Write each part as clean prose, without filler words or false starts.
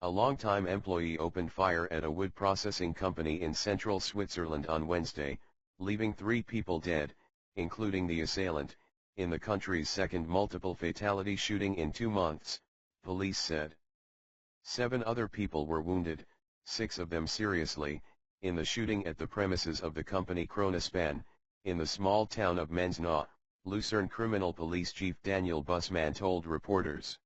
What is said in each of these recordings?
A longtime employee opened fire at a wood processing company in central Switzerland on Wednesday, leaving 3 people dead, including the assailant, in the country's second multiple fatality shooting in 2 months, police said. 7 other people were wounded, 6 of them seriously, in the shooting at the premises of the company Kronospan, in the small town of Menznau, Lucerne Criminal Police Chief Daniel Bussmann told reporters.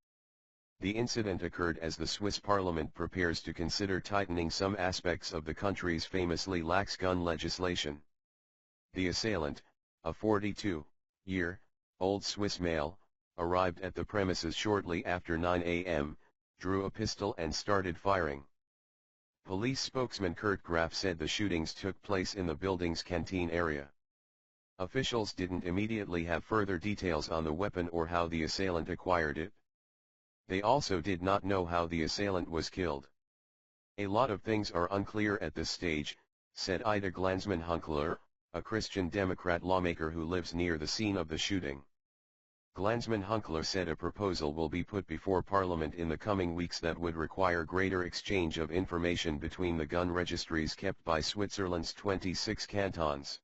The incident occurred as the Swiss parliament prepares to consider tightening some aspects of the country's famously lax gun legislation. The assailant, a 42-year-old Swiss male, arrived at the premises shortly after 9 a.m., drew a pistol and started firing. Police spokesman Kurt Graf said the shootings took place in the building's canteen area. Officials didn't immediately have further details on the weapon or how the assailant acquired it. They also did not know how the assailant was killed. A lot of things are unclear at this stage, said Ida Glanzmann-Hunkler, a Christian Democrat lawmaker who lives near the scene of the shooting. Glanzmann-Hunkler said a proposal will be put before Parliament in the coming weeks that would require greater exchange of information between the gun registries kept by Switzerland's 26 cantons.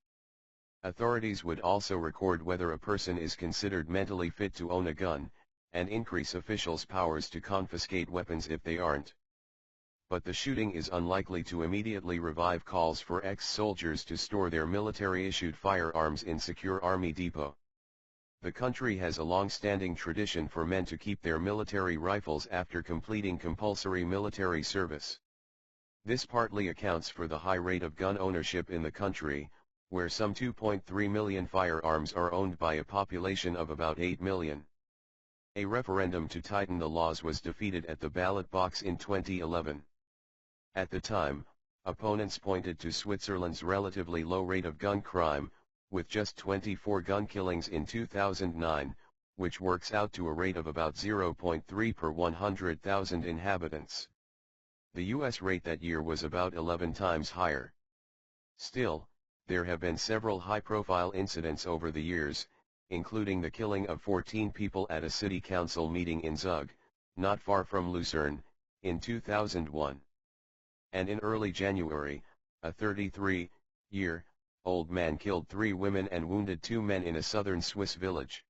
Authorities would also record whether a person is considered mentally fit to own a gun, and increase officials' powers to confiscate weapons if they aren't. But the shooting is unlikely to immediately revive calls for ex-soldiers to store their military-issued firearms in secure army depot. The country has a long-standing tradition for men to keep their military rifles after completing compulsory military service. This partly accounts for the high rate of gun ownership in the country, where some 2.3 million firearms are owned by a population of about 8 million. A referendum to tighten the laws was defeated at the ballot box in 2011. At the time, opponents pointed to Switzerland's relatively low rate of gun crime, with just 24 gun killings in 2009, which works out to a rate of about 0.3 per 100,000 inhabitants. The US rate that year was about 11 times higher. Still, there have been several high-profile incidents over the years, including the killing of 14 people at a city council meeting in Zug, not far from Lucerne, in 2001. And in early January, a 33-year-old man killed 3 women and wounded 2 men in a southern Swiss village.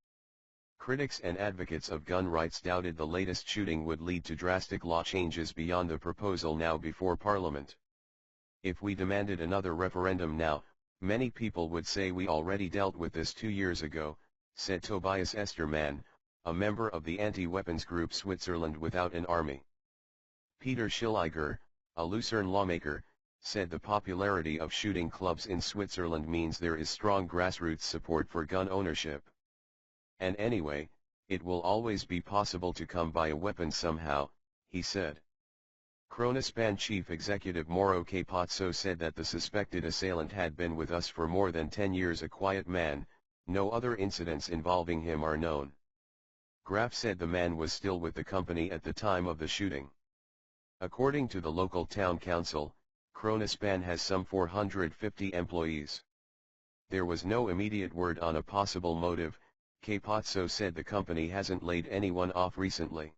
Critics and advocates of gun rights doubted the latest shooting would lead to drastic law changes beyond the proposal now before Parliament. If we demanded another referendum now, many people would say we already dealt with this 2 years ago, said Tobias Estermann, a member of the anti-weapons group Switzerland Without an Army. Peter Schilliger, a Lucerne lawmaker, said the popularity of shooting clubs in Switzerland means there is strong grassroots support for gun ownership. And anyway, it will always be possible to come by a weapon somehow, he said. Kronospan chief executive Mauro Capozzo said that the suspected assailant had been with us for more than 10 years, a quiet man, no other incidents involving him are known. Graf said the man was still with the company at the time of the shooting. According to the local town council, Kronospan has some 450 employees. There was no immediate word on a possible motive. Capozzo said the company hasn't laid anyone off recently.